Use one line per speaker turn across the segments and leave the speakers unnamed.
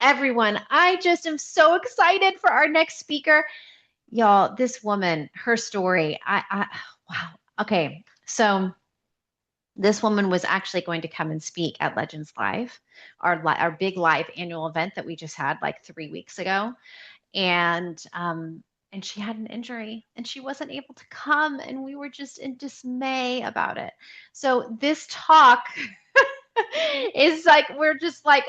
everyone. I just am so excited for our next speaker. Y'all, this woman, her story, wow. Okay, so this woman was actually going to come and speak at Legends Live, our big live annual event that we just had like 3 weeks ago, and she had an injury and she wasn't able to come, and we were just in dismay about it. So this talk is like we're just like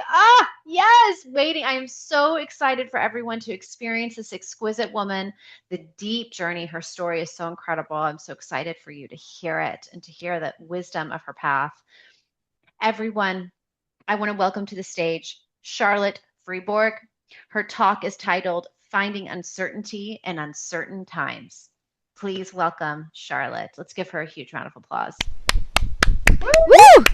yes, waiting. I am so excited for everyone to experience this exquisite woman, the deep journey. Her story is so incredible. I'm so excited for you to hear it and to hear the wisdom of her path. Everyone, I want to welcome to the stage Charlotte Friborg. Her talk is titled Finding Uncertainty in Uncertain Times. Please welcome Charlotte. Let's give her a huge round of applause.
Woo!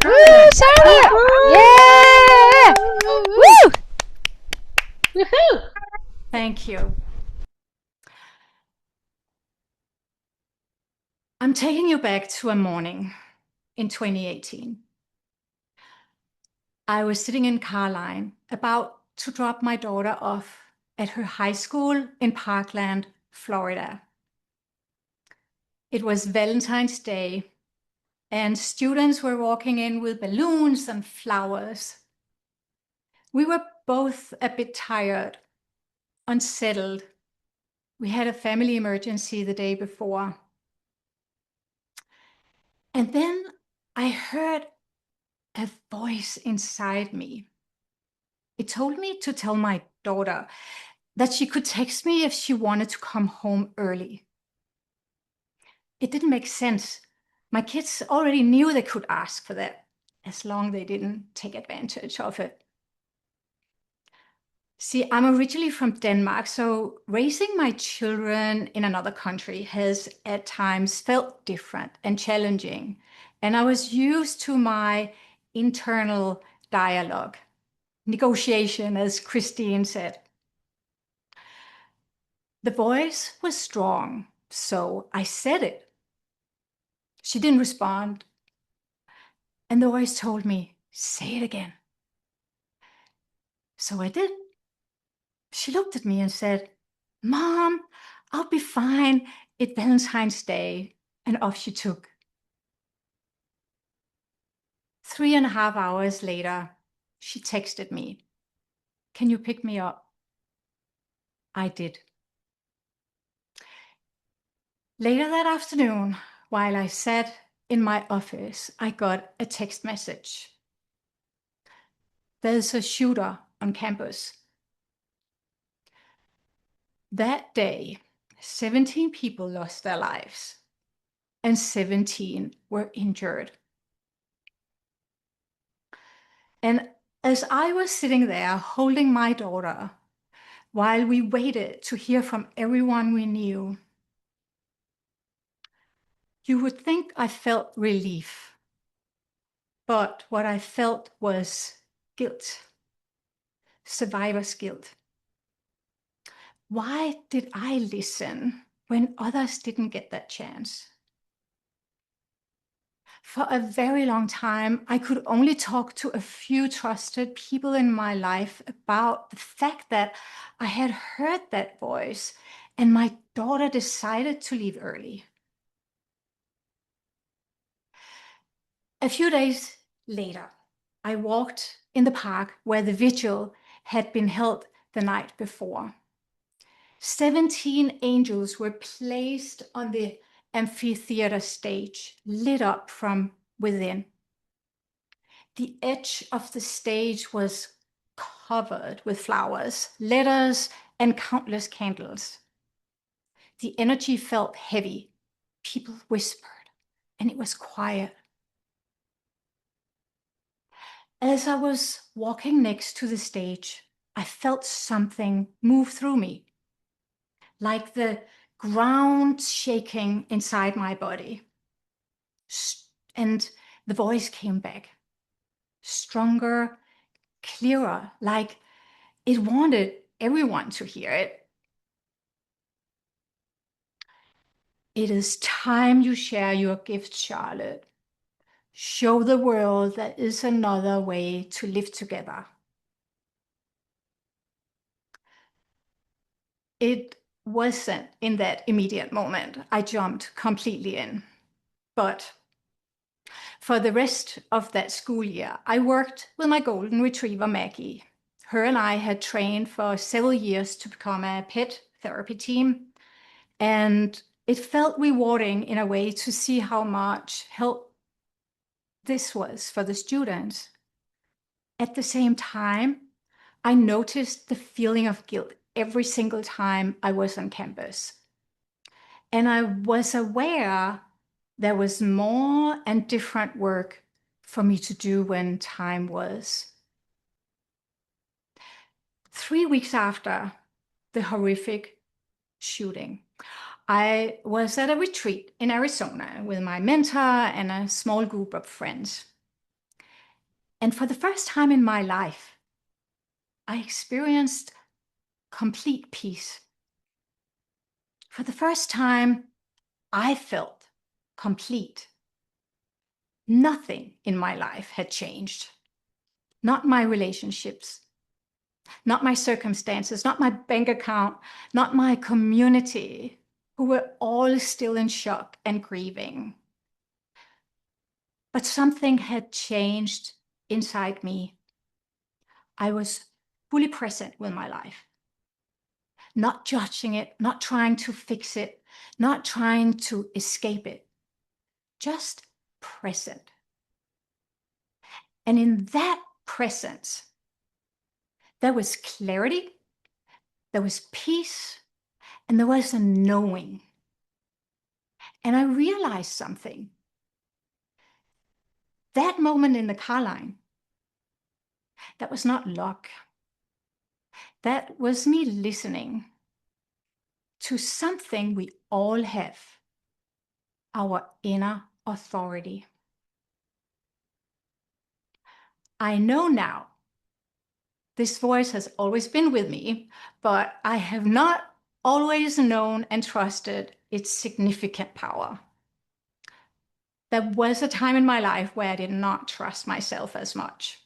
Woo, Charlotte! Yeah! Woo!
Woohoo! Thank you. I'm taking you back to a morning in 2018. I was sitting in car line about to drop my daughter off at her high school in Parkland, Florida. It was Valentine's Day, and students were walking in with balloons and flowers. We were both a bit tired, unsettled. We had a family emergency the day before. And then I heard a voice inside me. It told me to tell my daughter that she could text me if she wanted to come home early. It didn't make sense. My kids already knew they could ask for that, as long as they didn't take advantage of it. See, I'm originally from Denmark, so raising my children in another country has at times felt different and challenging. And I was used to my internal dialogue, negotiation, as Christine said. The voice was strong, so I said it. She didn't respond. And the voice told me, say it again. So I did. She looked at me and said, Mom, I'll be fine. It's Valentine's Day. And off she took. 3.5 hours later, she texted me, can you pick me up? I did. Later that afternoon, while I sat in my office, I got a text message. There's a shooter on campus. That day, 17 people lost their lives and 17 were injured. And as I was sitting there holding my daughter, while we waited to hear from everyone we knew, you would think I felt relief. But what I felt was guilt, survivor's guilt. Why did I listen when others didn't get that chance? For a very long time, I could only talk to a few trusted people in my life about the fact that I had heard that voice and my daughter decided to leave early. A few days later, I walked in the park where the vigil had been held the night before. 17 angels were placed on the amphitheater stage, lit up from within. The edge of the stage was covered with flowers, letters, and countless candles. The energy felt heavy. People whispered, and it was quiet. As I was walking next to the stage, I felt something move through me, like the ground shaking inside my body. And the voice came back, stronger, clearer, like it wanted everyone to hear it. It is time you share your gift, Charlotte. Show the world there is another way to live together. It wasn't in that immediate moment. I jumped completely in. But for the rest of that school year, I worked with my golden retriever, Maggie. Her and I had trained for several years to become a pet therapy team. And it felt rewarding in a way to see how much help this was for the students. At the same time, I noticed the feeling of guilt every single time I was on campus. And I was aware there was more and different work for me to do when time was. 3 weeks after the horrific shooting, I was at a retreat in Arizona with my mentor and a small group of friends. And for the first time in my life, I experienced complete peace. For the first time, I felt complete. Nothing in my life had changed. Not my relationships, not my circumstances, not my bank account, not my community, who were all still in shock and grieving. But something had changed inside me. I was fully present with my life, not judging it, not trying to fix it, not trying to escape it, just present. And in that presence, there was clarity, there was peace, and there was a knowing. And I realized something. That moment in the car line, that was not luck. That was me listening to something we all have, our inner authority. I know now this voice has always been with me, but I have not always known and trusted its significant power. There was a time in my life where I did not trust myself as much.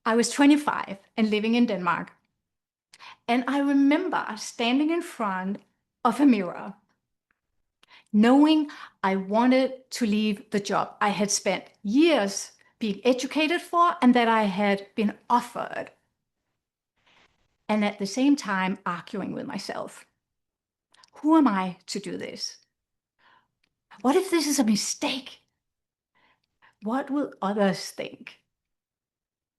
I was 25 and living in Denmark. And I remember standing in front of a mirror, knowing I wanted to leave the job I had spent years being educated for and that I had been offered. And at the same time, arguing with myself. Who am I to do this? What if this is a mistake? What will others think?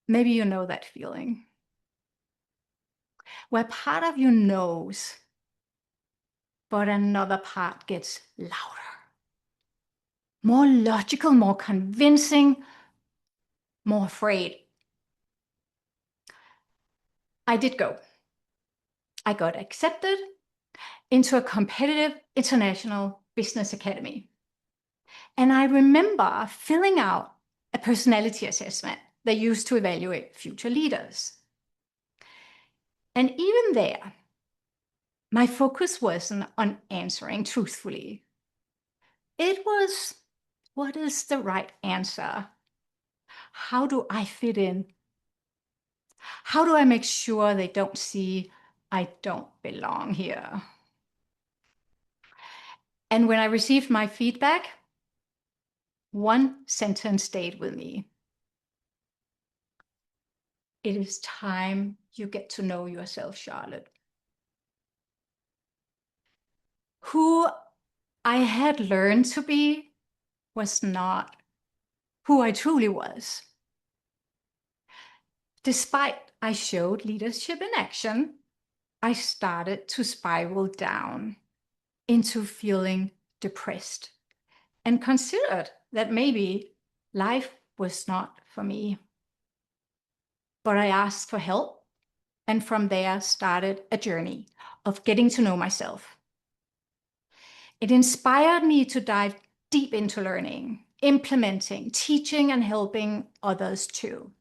Maybe you know that feeling. Where part of you knows, but another part gets louder. More logical, more convincing, more afraid. I did go. I got accepted into a competitive international business academy. And I remember filling out a personality assessment they used to evaluate future leaders. And even there, my focus wasn't on answering truthfully. It was, what is the right answer? How do I fit in? How do I make sure they don't see I don't belong here? And when I received my feedback, one sentence stayed with me. It is time you get to know yourself, Charlotte. Who I had learned to be was not who I truly was. Despite I showed leadership in action, I started to spiral down into feeling depressed and considered that maybe life was not for me. But I asked for help, and from there started a journey of getting to know myself. It inspired me to dive deep into learning, implementing, teaching, and helping others too.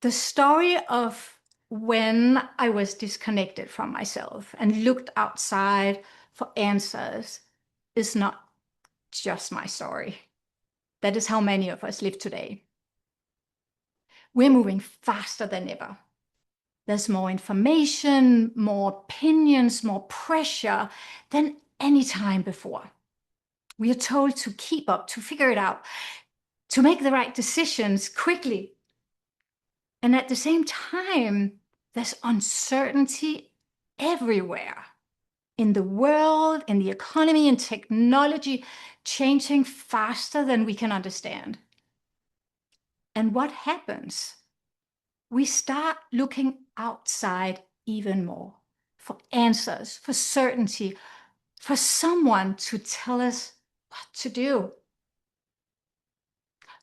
The story of when I was disconnected from myself and looked outside for answers is not just my story. That is how many of us live today. We're moving faster than ever. There's more information, more opinions, more pressure than any time before. We are told to keep up, to figure it out, to make the right decisions quickly. And at the same time, there's uncertainty everywhere in the world, in the economy, in technology, changing faster than we can understand. And what happens? We start looking outside even more for answers, for certainty, for someone to tell us what to do.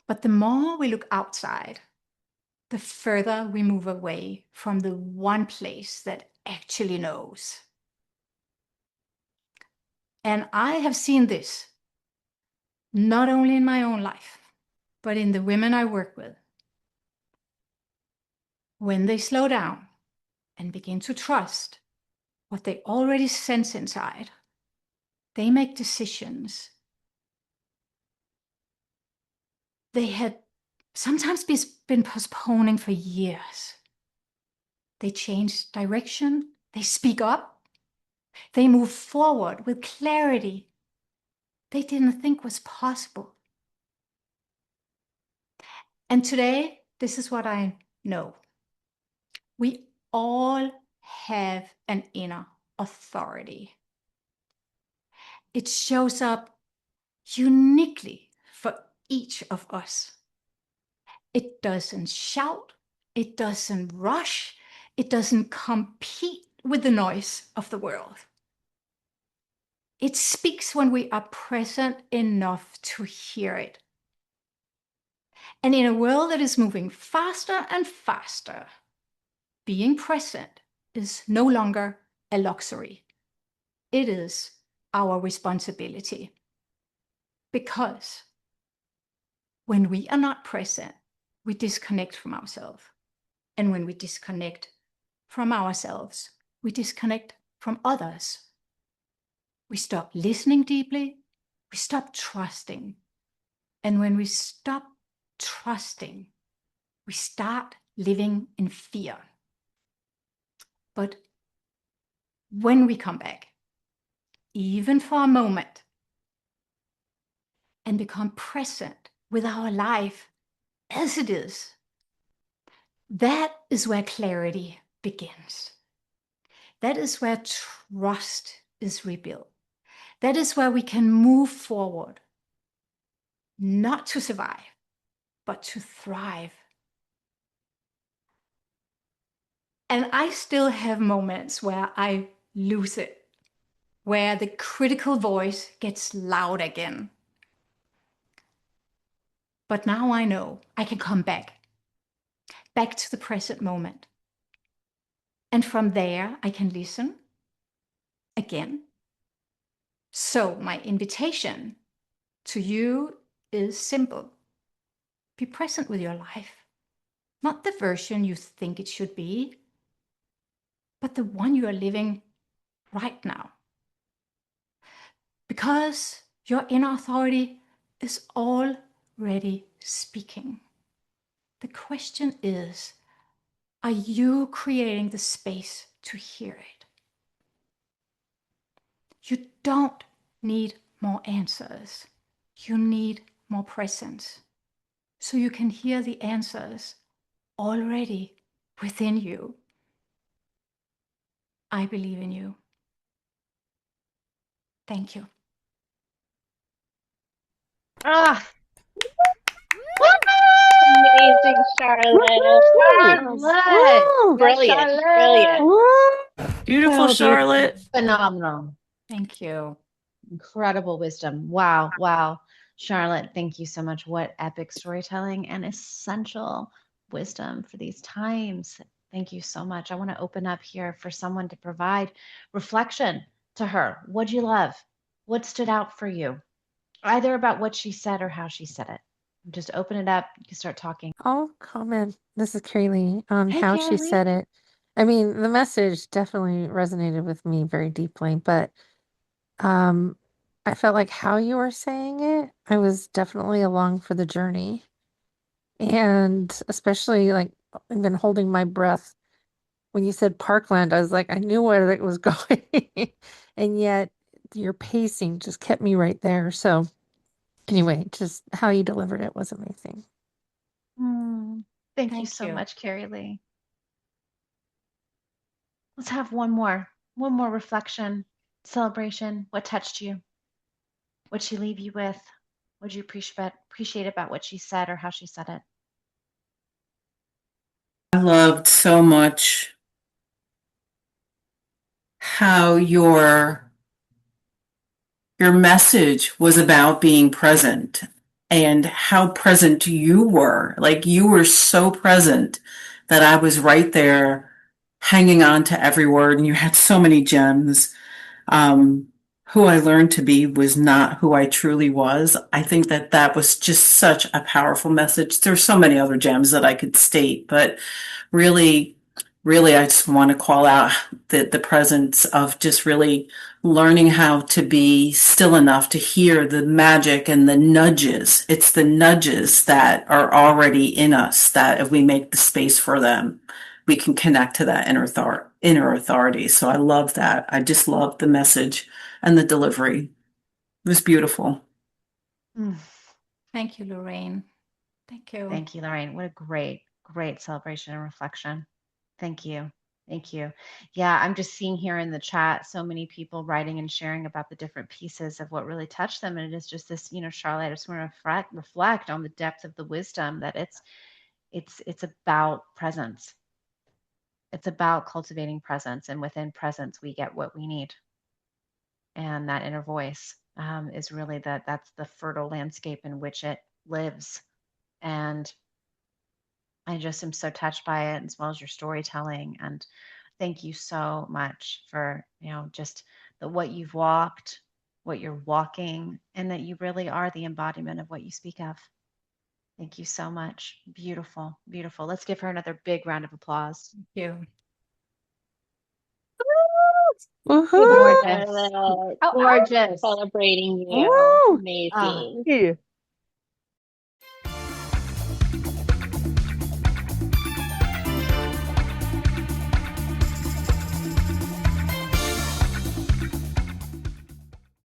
But the more we look outside, the further we move away from the one place that actually knows. And I have seen this not only in my own life, but in the women I work with. When they slow down and begin to trust what they already sense inside, they make decisions they had sometimes been postponing for years. They change direction, they speak up, they move forward with clarity they didn't think was possible. And today, this is what I know. We all have an inner authority. It shows up uniquely for each of us. It doesn't shout, it doesn't rush, it doesn't compete with the noise of the world. It speaks when we are present enough to hear it. And in a world that is moving faster and faster, being present is no longer a luxury. It is our responsibility. Because when we are not present, we disconnect from ourselves. And when we disconnect from ourselves, we disconnect from others. We stop listening deeply, we stop trusting. And when we stop trusting, we start living in fear. But when we come back, even for a moment, and become present with our life as it is, that is where clarity begins. That is where trust is rebuilt. That is where we can move forward, not to survive, but to thrive. And I still have moments where I lose it, where the critical voice gets loud again. But now I know I can come back to the present moment. And from there, I can listen again. So my invitation to you is simple. Be present with your life, not the version you think it should be, but the one you are living right now. Because your inner authority is already speaking. The question is, are you creating the space to hear it? You don't need more answers. You need more presence. So you can hear the answers already within you. I believe in you. Thank you.
Ah,
Amazing, Charlotte.
Charlotte.
Woo!
Brilliant,
Charlotte.
brilliant.
Woo!
Beautiful,
So
Charlotte.
Phenomenal.
Thank you.
Incredible wisdom. Wow. Wow. Charlotte, thank you so much. What epic storytelling and essential wisdom for these times. Thank you so much. I want to open up here for someone to provide reflection to her. What'd you love? What stood out for you? Either about what she said or how she said it. Just open it up. You can start talking.
I'll comment. This is Kaylee on
Hey,
how she said
Kaylee.
it. I mean, the message definitely resonated with me very deeply, but I felt like how you were saying it, I was definitely along for the journey. And especially like I've been holding my breath when you said Parkland, I was like, I knew where it was going. And yet your pacing just kept me right there. So anyway, just how you delivered it was amazing.
Thank you
Thank
so
you.
much, Carrie Lee. Let's have one more reflection, celebration. What touched you? What'd she leave you with? What'd you appreciate about what she said or how she said it?
I loved so much how your message was about being present and how present you were. Like you were so present that I was right there hanging on to every word, and you had so many gems. Um, who I learned to be was not who I truly was. I think that that was just such a powerful message. There's so many other gems that I could state, but really, really, I just want to call out the presence of just really learning how to be still enough to hear the magic and the nudges. It's the nudges that are already in us that if we make the space for them, we can connect to that inner authority. So I love that. I just love the message and the delivery. It was beautiful.
Mm.
Thank you, Lorraine. Thank you.
Thank you, Lorraine. What a great celebration and reflection. Thank you. Thank you. Yeah, I'm just seeing here in the chat so many people writing and sharing about the different pieces of what really touched them. And it is just this, Charlotte, I just want to reflect on the depth of the wisdom that it's about presence. It's about cultivating presence. And within presence, we get what we need. And that inner voice is really that's the fertile landscape in which it lives. And I just am so touched by it, as well as your storytelling. And thank you so much for, just what you've walked, what you're walking, and that you really are the embodiment of what you speak of. Thank you so much. Beautiful, beautiful. Let's give her another big round of applause.
Thank you.
Woohoo!
Gorgeous.
Charlotte.
Gorgeous.
Celebrating you.
Woo!
Ah,
Amazing.
Yeah.